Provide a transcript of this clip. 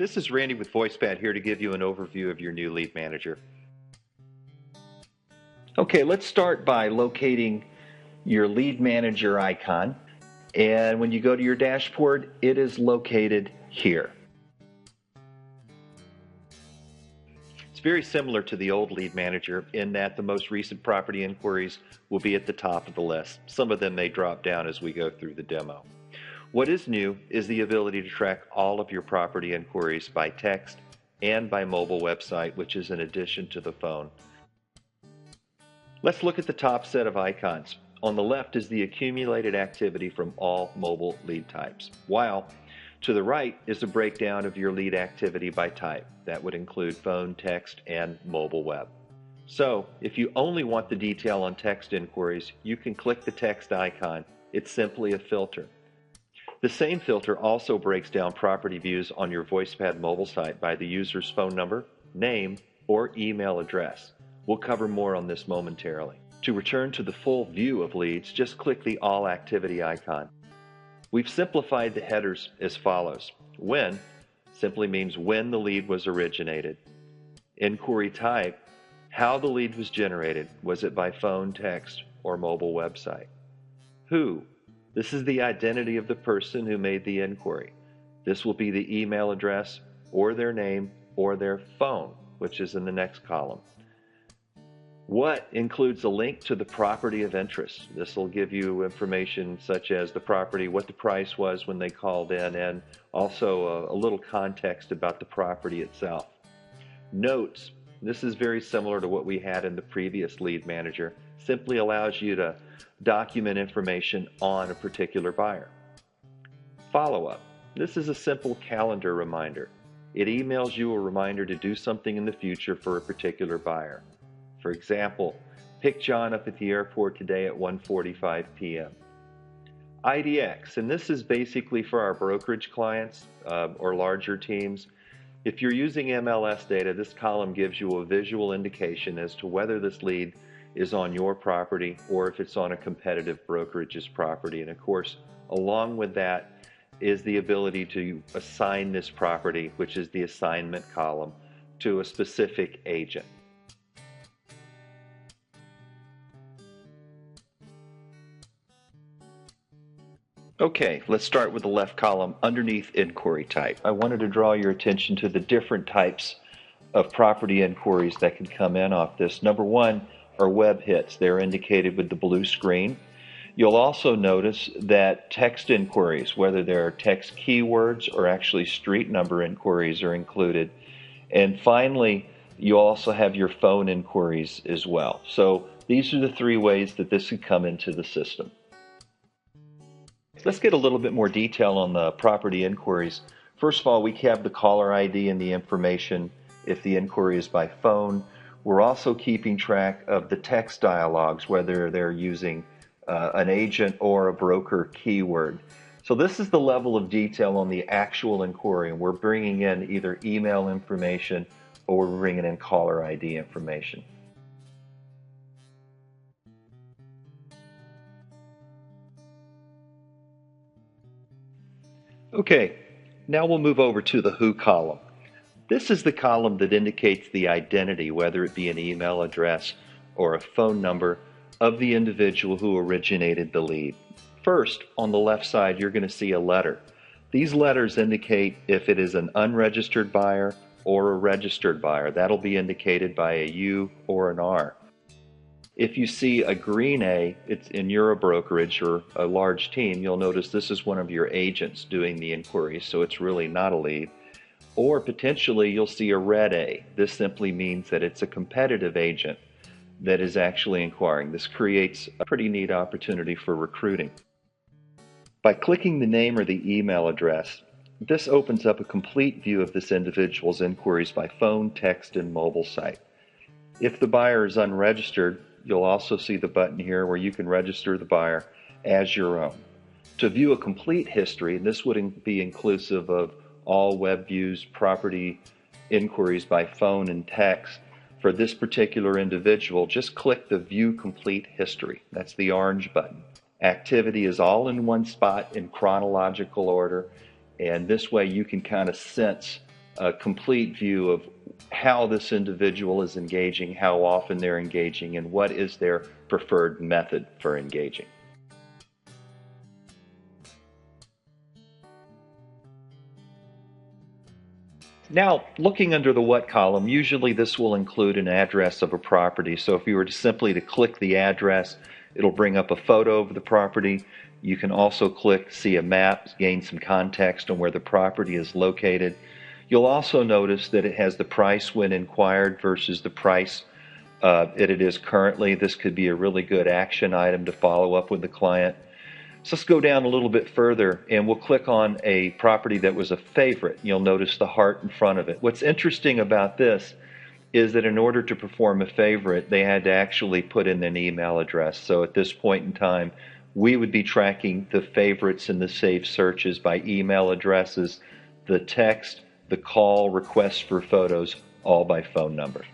this is Randy with VoicePad here to give you an overview of your new lead manager. Okay, let's start by locating your lead manager icon. And when you go to your dashboard, it is located here. It's very similar to the old lead manager in that the most recent property inquiries will be at the top of the list. Some of them may drop down as we go through the demo. What is new is the ability to track all of your property inquiries by text and by mobile website, which is in addition to the phone. Let's look at the top set of icons. On the left is the accumulated activity from all mobile lead types, while to the right is a breakdown of your lead activity by type. That would include phone, text, and mobile web. So, if you only want the detail on text inquiries, you can click the text icon. It's simply a filter. The same filter also breaks down property views on your VoicePad mobile site by the user's phone number, name, or email address. We'll cover more on this momentarily. To return to the full view of leads, just click the All Activity icon. We've simplified the headers as follows. When simply means when the lead was originated. Inquiry type, how the lead was generated. Was it by phone, text, or mobile website? Who, this is the identity of the person who made the inquiry. This will be the email address or their name or their phone, which is in the next column. What includes a link to the property of interest. This will give you information such as the property, what the price was when they called in, and also a little context about the property itself. Notes. This is very similar to what we had in the previous lead manager. Simply allows you to document information on a particular buyer. Follow-up. This is a simple calendar reminder. It emails you a reminder to do something in the future for a particular buyer. For example, pick John up at the airport today at 1:45 p.m. IDX, and this is basically for our brokerage clients or larger teams. If you're using MLS data, this column gives you a visual indication as to whether this lead is on your property or if it's on a competitive brokerage's property. And of course, along with that is the ability to assign this property, which is the assignment column, to a specific agent. Okay, let's start with the left column underneath inquiry type. I wanted to draw your attention to the different types of property inquiries that can come in off this. Number one are web hits. They're indicated with the blue screen. You'll also notice that text inquiries, whether they're text keywords or actually street number inquiries, are included. And finally, you also have your phone inquiries as well. So these are the three ways that this could come into the system. Let's get a little bit more detail on the property inquiries. First of all, we have the caller ID and the information if the inquiry is by phone. We're also keeping track of the text dialogues, whether they're using an agent or a broker keyword. So this is the level of detail on the actual inquiry, and we're bringing in either email information or we're bringing in caller ID information. Okay, now we'll move over to the Who column. This is the column that indicates the identity, whether it be an email address or a phone number, of the individual who originated the lead. First, on the left side, you're going to see a letter. These letters indicate if it is an unregistered buyer or a registered buyer. That'll be indicated by a U or an R. If you see a green A, it's in your brokerage or a large team, you'll notice this is one of your agents doing the inquiry, so it's really not a lead. Or potentially you'll see a red A. This simply means that it's a competitive agent that is actually inquiring. This creates a pretty neat opportunity for recruiting. By clicking the name or the email address, this opens up a complete view of this individual's inquiries by phone, text, and mobile site. If the buyer is unregistered, you'll also see the button here where you can register the buyer as your own. To view a complete history, and this would be inclusive of all web views, property inquiries by phone and text, for this particular individual, just click the View Complete History. That's the orange button. Activity is all in one spot in chronological order, and this way you can kind of sense a complete view of how this individual is engaging, how often they're engaging, and what is their preferred method for engaging. Now, looking under the What column, usually this will include an address of a property. So if you were to simply click the address, it'll bring up a photo of the property. You can also click See a Map, gain some context on where the property is located. You'll also notice that it has the price when inquired versus the price it is currently. This could be a really good action item to follow up with the client. So let's go down a little bit further and we'll click on a property that was a favorite. You'll notice the heart in front of it. What's interesting about this is that in order to perform a favorite, they had to actually put in an email address. So at this point in time, we would be tracking the favorites and the saved searches by email addresses, the text, the call, requests for photos, all by phone number.